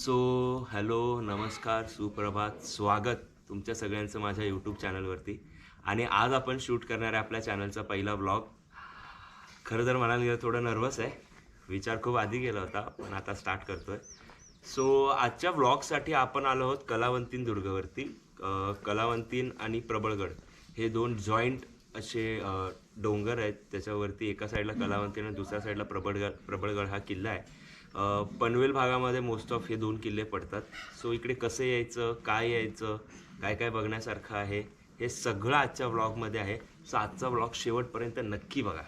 So hello, नमस्कार, सुप्रभात, स्वागत तुमच्या सगळ्यांचं माझ्या यूट्यूब चॅनलवरती. आणि आज आपण शूट करणार आहे आपल्या चॅनलचा पहिला ब्लॉग. खरं तर म्हणायला गेलं थोडं नर्वस आहे, विचार खूप आधी गेला होता, पण आता स्टार्ट करतोय. सो आजच्या ब्लॉगसाठी आपण आलो आहोत कलावंतीन दुर्गवरती. कलावंतीन आणि प्रबळगड हे दोन जॉईंट असे डोंगर आहेत. त्याच्यावरती एका साईडला कलावंतीन आणि दुसऱ्या साईडला प्रबळगड हा किल्ला आहे. पनवेल भागामध्ये मोस्ट ऑफ हे दोन किल्ले पडतात. सो इकडे कसं यायचं, काय यायचं, काय काय बघण्यासारखं आहे, हे सगळं आजच्या ब्लॉगमध्ये आहे. सो आजचा ब्लॉग शेवटपर्यंत नक्की बघा.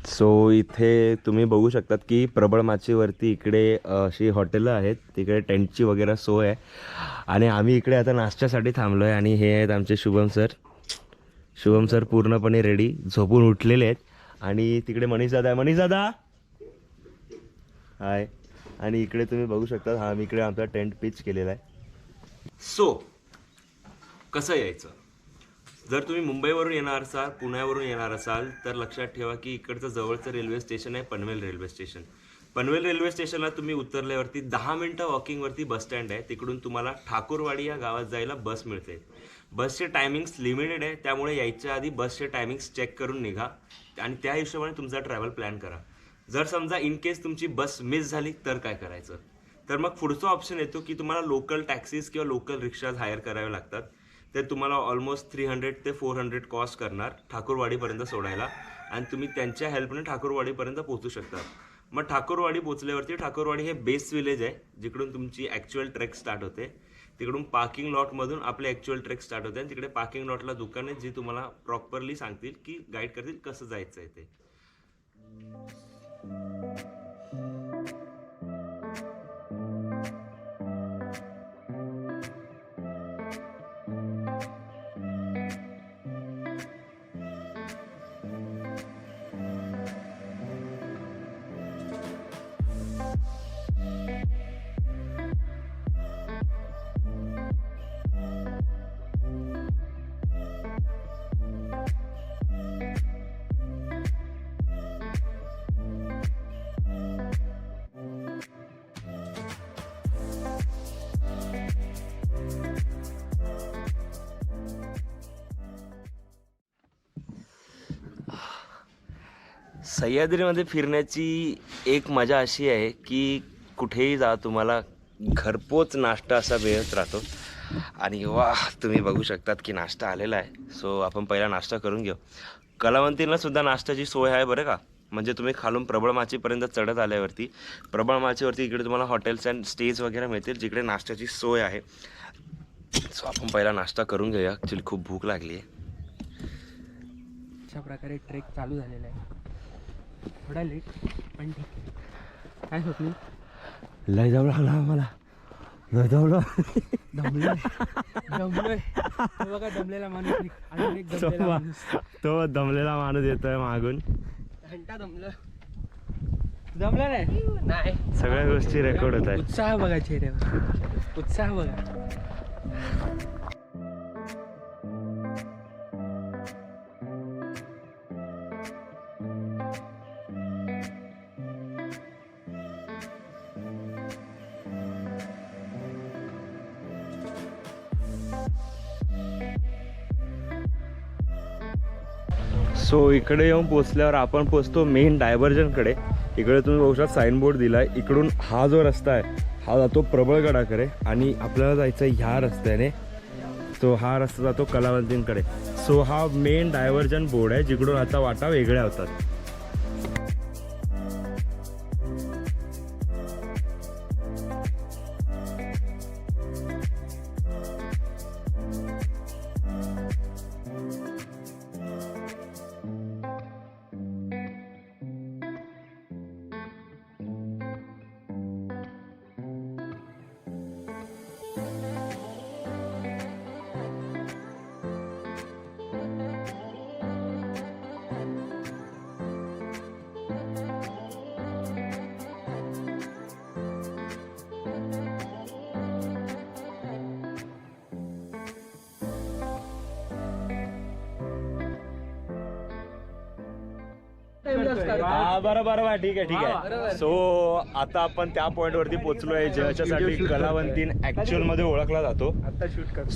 सो इथे तुम्ही बघू शकतात की प्रबळमाचीवरती इकडे अशी हॉटेलं आहेत, तिकडे टेंटची वगैरे सोय आहे. आणि आम्ही इकडे आता नाश्त्यासाठी थांबलो आहे. आणि हे आहेत आमचे शुभम सर पूर्णपणे रेडी, झोपून उठलेले आहेत. आणि तिकडे मनीष दादा हाय. आणि इकडे तुम्ही बघू शकता, हा मी इकडे आमचा टेंट पिच केलेला आहे. सो कसं यायचं, जर तुम्ही मुंबईवरून येणार असाल, पुण्यावरून येणार असाल, तर लक्षात ठेवा की इकडचं जवळचं रेल्वे स्टेशन आहे Panvel railway station. Panvel railway स्टेशनला तुम्ही उतरल्यावरती 10 मिनटं वॉकिंगवरती बस स्टँड आहे. तिकडून तुम्हाला ठाकूरवाडी या गावात जायला बस मिळते. बसचे टायमिंग्स लिमिटेड आहे, त्यामुळे यायच्या आधी बसचे टायमिंग्स चेक करून निघा आणि त्या हिशोबाने तुमचा ट्रॅव्हल प्लॅन करा. जर समजा इन केस तुमची बस मिस झाली तर काय करायचं, तर मग पुढचा ऑप्शन येतो की तुम्हाला लोकल टॅक्सीज किंवा लोकल रिक्षाज हायर करावे लागतात. ते तुम्हाला ऑलमोस्ट 300 ते 400 कॉस्ट करणार ठाकूरवाडीपर्यंत सोडायला, आणि तुम्ही त्यांच्या हेल्पने ठाकूरवाडीपर्यंत पोहोचू शकता. मग ठाकूरवाडी पोचल्यावरती, ठाकूरवाडी हे बेस विलेज आहे जिकडून तुमची ॲक्च्युअल ट्रेक स्टार्ट होते. तिकडून पार्किंग लॉटमधून आपले ॲक्च्युअल ट्रेक स्टार्ट होते. आणि तिकडे पार्किंग लॉटला दुकान आहेत जी तुम्हाला प्रॉपरली सांगतील की गाईड करतील कसं जायचं आहे ते. सह्याद्रीमध्ये फिरण्याची एक मजा अशी आहे की कुठेही जा तुम्हाला घरपोच नाश्ता असा मिळत राहतो. आणि वा, तुम्ही बघू शकतात की नाश्ता आलेला आहे. सो आपण पहिला नाश्ता करून घेऊ. कलावंतीला सुद्धा नाश्त्याची सोय आहे बरं का. म्हणजे तुम्ही खालून प्रबळमाचीपर्यंत चढत आल्यावरती प्रबळमाचीवरती इकडे तुम्हाला हॉटेल्स अँड स्टेज वगैरे मिळतील जिकडे नाश्त्याची सोय आहे. सो आपण पहिला नाश्ता करून घेऊया, ॲक्च्युली खूप भूक लागली आहे. अशा प्रकारे ट्रेक चालू झालेला आहे. थोडा लेट पण ठीक आहे. काय स्वप्नील, लय जाऊ लागला आम्हाला, लय जाऊ दमलोय. बघा दमलेला माणूस, अजून एक दमलेला माणूस. तो दमलेला माणूस येतोय मागून. घंटा जमलं नाही. सगळ्या गोष्टी रेकॉर्ड होत आहेत. उत्साह बघा चेहऱ्यावर, उत्साह बघा. सो इकडे येऊन पोचल्यावर आपण पोचतो मेन डायव्हर्जनकडे. इकडे तुम्ही बघू शकता साईनबोर्ड दिला आहे. इकडून हा जो रस्ता आहे हा जातो प्रबळगडाकडे आणि आपल्याला जायचं आहे ह्या रस्त्याने. सो हा रस्ता जातो कलावंतींकडे. सो हा मेन डायव्हर्जन बोर्ड आहे जिकडून आता वाटा वेगळ्या होतात. बरं ठीक आहे. सो आता आपण त्या पॉइंट वरती पोहोचलोय ज्याच्यासाठी कलावंतीन ऍक्च्युअल मध्ये ओळखला जातो.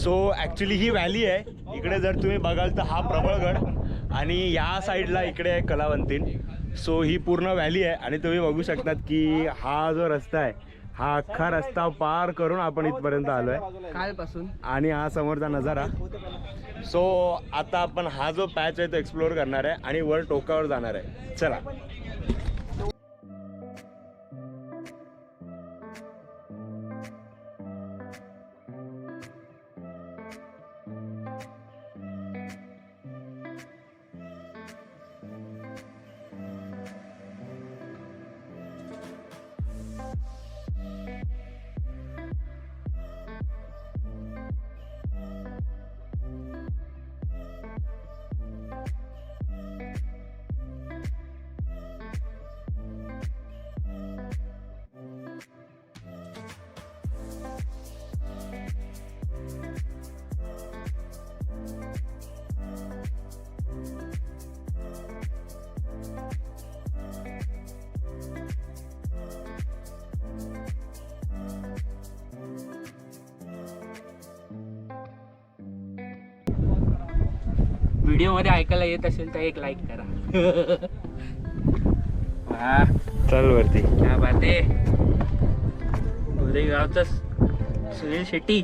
सो ऍक्च्युली ही व्हॅली आहे. इकडे जर तुम्ही बघाल तर हा प्रबळगड आणि या साईडला इकडे आहे कलावंतीन. सो ही पूर्ण व्हॅली आहे आणि तुम्ही बघू शकतात की हा जो रस्ता आहे हा अख्खा रस्ता पार करून आपण इथपर्यंत आलोय कालपासून. आणि हा समोरचा नजारा. सो आता आपण हा जो पॅच आहे तो एक्सप्लोअर करणार आहे आणि वर टोकावर जाणार आहे. चला. व्हिडिओ मध्ये ऐकायला येत असेल तर एक लाईक करा. वा, चल वरती. क्या बात आहे. गोरेगावचा सुनील शेट्टी.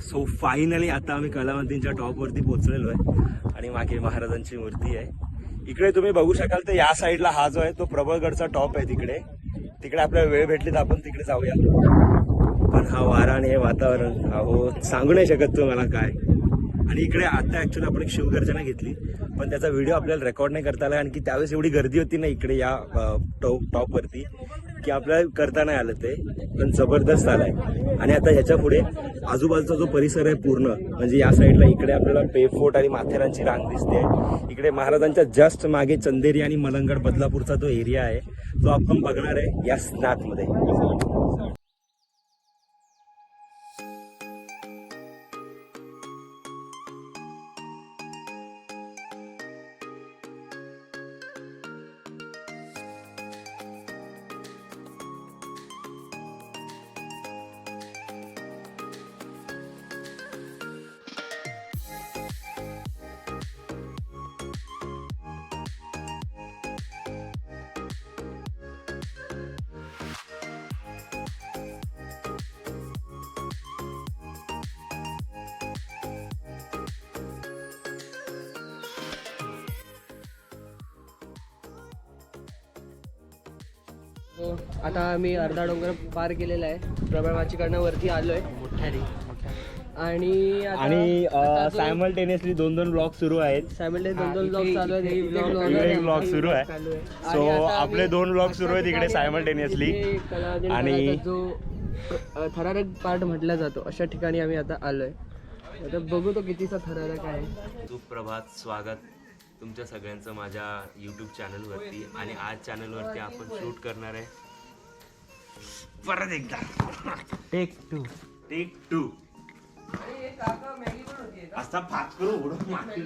सो फायनली आता आम्ही कलावंतींच्या टॉपवरती पोहोचलेलो आहे आणि मागे महाराजांची मूर्ती आहे. इकडे तुम्ही बघू शकाल तर या साईडला हा जो आहे तो प्रबळगडचा टॉप आहे. तिकडे आपल्याला वेळ भेटली तर आपण तिकडे जाऊया. पण हा वारा आणि हे वातावरण अहो सांगू नाही शकत तुम्हाला काय. आणि इकडे आता ऍक्च्युली आपण एक शिवगर्जना घेतली पण त्याचा व्हिडिओ आपल्याला रेकॉर्ड नाही करता आला कारण की त्यावेळेस एवढी गर्दी होती ना इकडे या टॉपवरती की आपल्याला करता नाही आलं ते. पण जबरदस्त आलाय. आणि आता ह्याच्या पुढे आजूबाजूचा जो परिसर आहे पूर्ण म्हणजे या साईडला इकडे आपल्याला पेफोर्ट आणि माथेरानची रांग दिसते. इकडे महाराजांच्या जस्ट मागे चंदेरी आणि मलंगड बदलापूरचा जो एरिया आहे तो आपण बघणार आहे या स्नॅपमध्ये. आता आम्ही अर्धा डोंगर पार केलेला आहे. प्रबळवाचीकडनं वरती आलोय. आणि सायमल्टेनियसली दोन ब्लॉग सुरू आहेत. दोन ब्लॉग चालू आहेत. एक ब्लॉग सुरू आहे. सो आपले 2 ब्लॉग सुरू आहेत इकडे सायमल्टेनियसली. आणि जो थरारक पार्ट म्हटला जातो अशा ठिकाणी आम्ही आता आलोय. आता बघू तो कितीचा थरारक आहे. सुप्रभात, स्वागत तुमच्या सगळ्यांचं माझ्या यूट्यूब चॅनलवरती. आणि आज चॅनलवरती आपण शूट करणार आहे परत एकदा टेक टू. असा फात करू उडून माती.